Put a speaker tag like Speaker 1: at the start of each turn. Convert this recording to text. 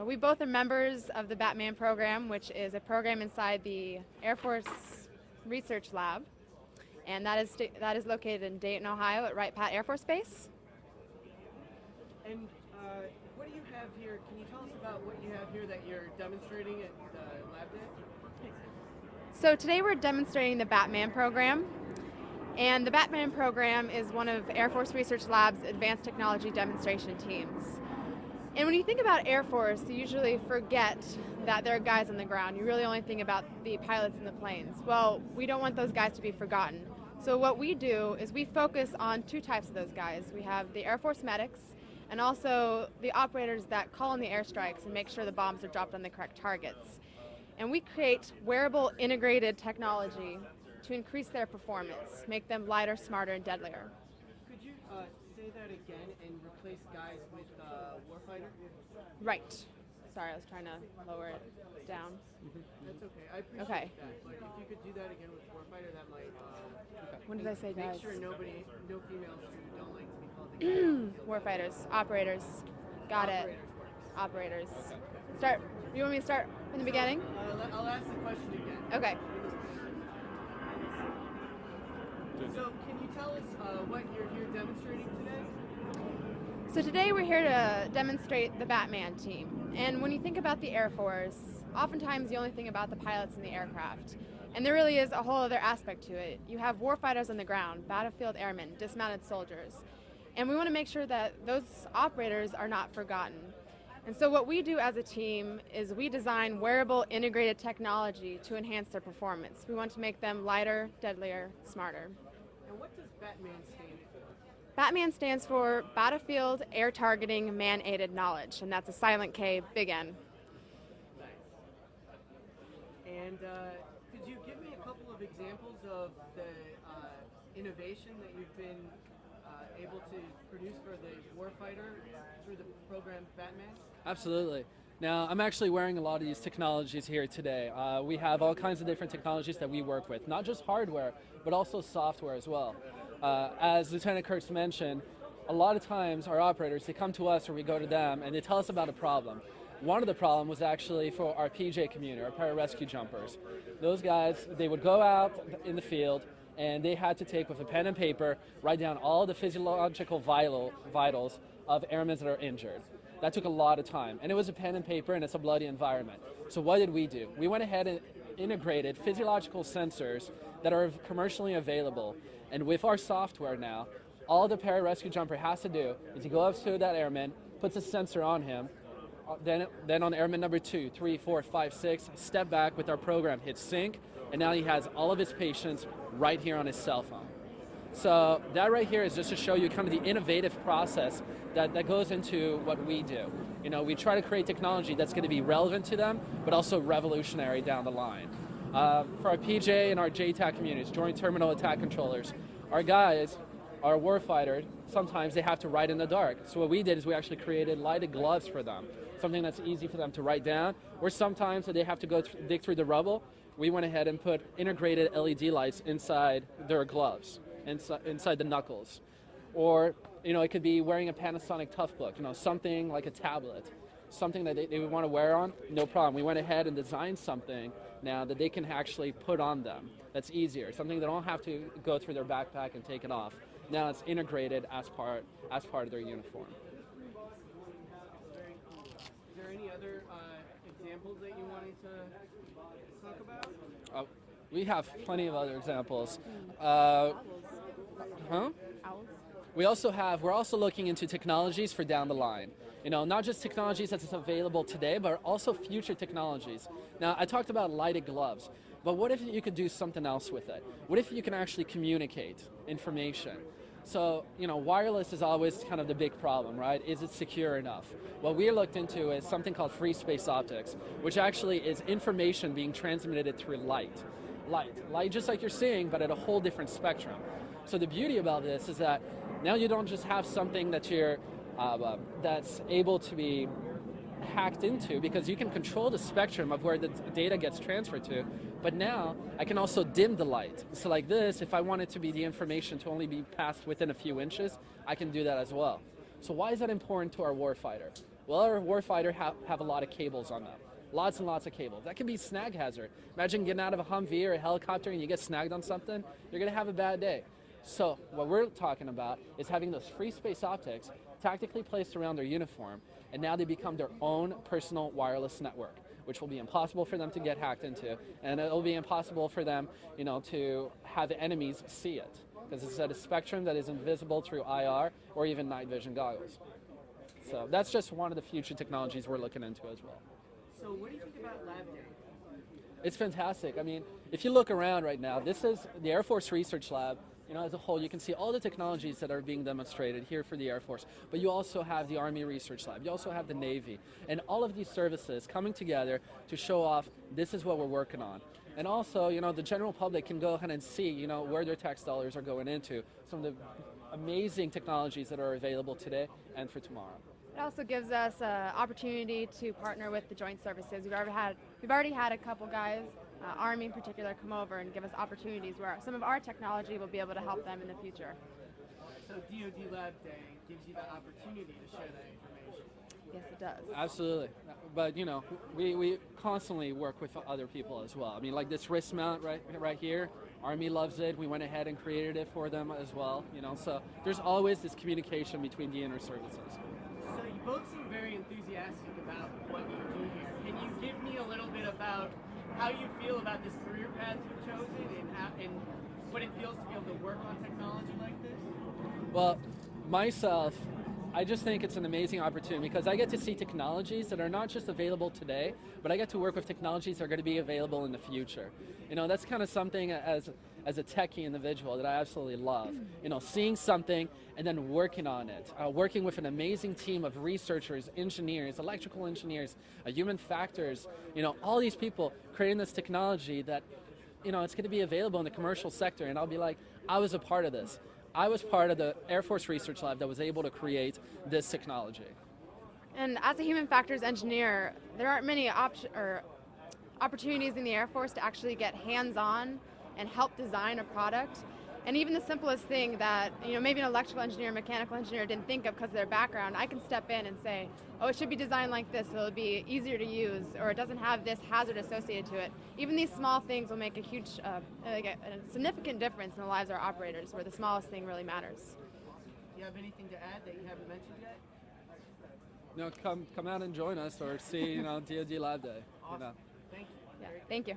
Speaker 1: We both are members of the Batman program, which is a program inside the Air Force Research Lab, and that is located in Dayton, Ohio at Wright-Patt Air Force Base.
Speaker 2: And what do you have here? Can you tell us about what you have here that you're demonstrating at the lab day?
Speaker 1: So today we're demonstrating the Batman program, and the Batman program is one of Air Force Research Lab's advanced technology demonstration teams. And when you think about Air Force, you usually forget that there are guys on the ground. You really only think about the pilots and the planes. Well, we don't want those guys to be forgotten. So what we do is we focus on two types of those guys. We have the Air Force medics and also the operators that call in the airstrikes and make sure the bombs are dropped on the correct targets. And we create wearable integrated technology to increase their performance, make them lighter, smarter, and deadlier.
Speaker 2: Could you say that again and replace guys with warfighter?
Speaker 1: Right. Sorry, I was trying to lower it down.
Speaker 2: That's okay. I appreciate that. But if you could do that again with warfighter, that might.
Speaker 1: When did I say guys?
Speaker 2: Make sure no females who don't like to be called the
Speaker 1: Warfighters, operators. Got it. Operators. Start. You want me to start from the beginning?
Speaker 2: I'll ask the question again.
Speaker 1: Okay.
Speaker 2: So, can you tell us what you're here demonstrating today?
Speaker 1: So today we're here to demonstrate the Batman team. And when you think about the Air Force, oftentimes you only think about the pilots and the aircraft. And there really is a whole other aspect to it. You have warfighters on the ground, battlefield airmen, dismounted soldiers. And we want to make sure that those operators are not forgotten. And so what we do as a team is we design wearable integrated technology to enhance their performance. We want to make them lighter, deadlier, smarter.
Speaker 2: And what does Batman stand for?
Speaker 1: Batman stands for Battlefield Air Targeting Man-Aided Knowledge, and that's a silent K, big N.
Speaker 2: Nice. And could you give me a couple of examples of the innovation that you've been able to produce for the warfighter through the program Batman?
Speaker 3: Absolutely. Now, I'm actually wearing a lot of these technologies here today. We have all kinds of different technologies that we work with, not just hardware, but also software as well. As Lieutenant Kurtz mentioned, a lot of times our operators, they come to us or we go to them and they tell us about a problem. One of the problems was actually for our PJ community, our pararescue jumpers. Those guys, they would go out in the field and they had to take with a pen and paper, write down all the physiological vitals of airmen that are injured. That took a lot of time, and it was a pen and paper and it's a bloody environment. So what did we do? We went ahead and integrated physiological sensors that are commercially available. And with our software now, all the pararescue jumper has to do is to go up to that airman, puts a sensor on him, then on airman number 2, 3, 4, 5, 6, step back with our program, hit sync, and now he has all of his patients right here on his cell phone. So that right here is just to show you kind of the innovative process that goes into what we do. You know, we try to create technology that's going to be relevant to them, but also revolutionary down the line. For our PJ and our JTAC communities, Joint Terminal Attack Controllers, our guys, our warfighter, sometimes they have to write in the dark. So what we did is we actually created lighted gloves for them, something that's easy for them to write down, or sometimes they have to go dig through the rubble. We went ahead and put integrated LED lights inside their gloves, inside the knuckles. Or, you know, it could be wearing a Panasonic Toughbook, you know, something like a tablet, something that they would want to wear on, no problem. We went ahead and designed something now that they can actually put on them. That's easier, something they don't have to go through their backpack and take it off. Now it's integrated as part of their uniform.
Speaker 2: Very cool. Is there any other examples that you wanted to talk about?
Speaker 3: We have plenty of other examples.
Speaker 1: Owls.
Speaker 3: We're also looking into technologies for down the line. You know, not just technologies that's available today, but also future technologies. Now, I talked about lighted gloves, but what if you could do something else with it? What if you can actually communicate information? So, you know, wireless is always kind of the big problem, right? Is it secure enough? What we looked into is something called free space optics, which actually is information being transmitted through light. Light just like you're seeing, but at a whole different spectrum. So the beauty about this is that now you don't just have something that that's able to be hacked into, because you can control the spectrum of where the data gets transferred to, but now I can also dim the light. So like this, if I want it to be the information to only be passed within a few inches, I can do that as well. So why is that important to our warfighter? Well, our warfighter have a lot of cables on them. Lots and lots of cables. That can be snag hazard. Imagine getting out of a Humvee or a helicopter and you get snagged on something, you're going to have a bad day. So what we're talking about is having those free space optics tactically placed around their uniform, and now they become their own personal wireless network, which will be impossible for them to get hacked into, and it'll be impossible for them, to have enemies see it, because it's at a spectrum that is invisible through IR or even night vision goggles. So that's just one of the future technologies we're looking into as well.
Speaker 2: So what do you think about Lab Day?
Speaker 3: It's fantastic. I mean, if you look around right now, this is the Air Force Research Lab. As a whole, you can see all the technologies that are being demonstrated here for the Air Force, but you also have the Army Research Lab, you also have the Navy, and all of these services coming together to show off this is what we're working on. And also, the general public can go ahead and see, where their tax dollars are going into, some of the amazing technologies that are available today and for tomorrow.
Speaker 1: It also gives us an opportunity to partner with the joint services. We've already had a couple guys, Army in particular, come over and give us opportunities where some of our technology will be able to help them in the future.
Speaker 2: So DoD Lab Day gives you the opportunity to share that information.
Speaker 1: Yes, it does.
Speaker 3: Absolutely. But, we constantly work with other people as well. I mean, like this wrist mount right here, Army loves it. We went ahead and created it for them as well. So there's always this communication between the inner services.
Speaker 2: So you both seem very enthusiastic about what you do here. Can you give me a little bit about how you feel about this career path you've chosen and what it feels to be able to work on technology like this?
Speaker 3: Well, myself, I just think it's an amazing opportunity because I get to see technologies that are not just available today, but I get to work with technologies that are going to be available in the future. That's kind of something as a techie individual that I absolutely love. Seeing something and then working on it, working with an amazing team of researchers, engineers, electrical engineers, human factors, all these people creating this technology that, it's going to be available in the commercial sector, and I'll be like, I was a part of this. I was part of the Air Force Research Lab that was able to create this technology.
Speaker 1: And as a human factors engineer, there aren't many opportunities in the Air Force to actually get hands-on and help design a product. And even the simplest thing that maybe an electrical engineer, mechanical engineer didn't think of because of their background, I can step in and say, oh, it should be designed like this so it'll be easier to use, or it doesn't have this hazard associated to it. Even these small things will make a huge, a significant difference in the lives of our operators, where the smallest thing really matters.
Speaker 2: Do you have anything to add that you haven't mentioned yet?
Speaker 3: No, come out and join us or see, DoD Lab Day.
Speaker 2: Awesome. Thank you.
Speaker 1: Yeah, thank you.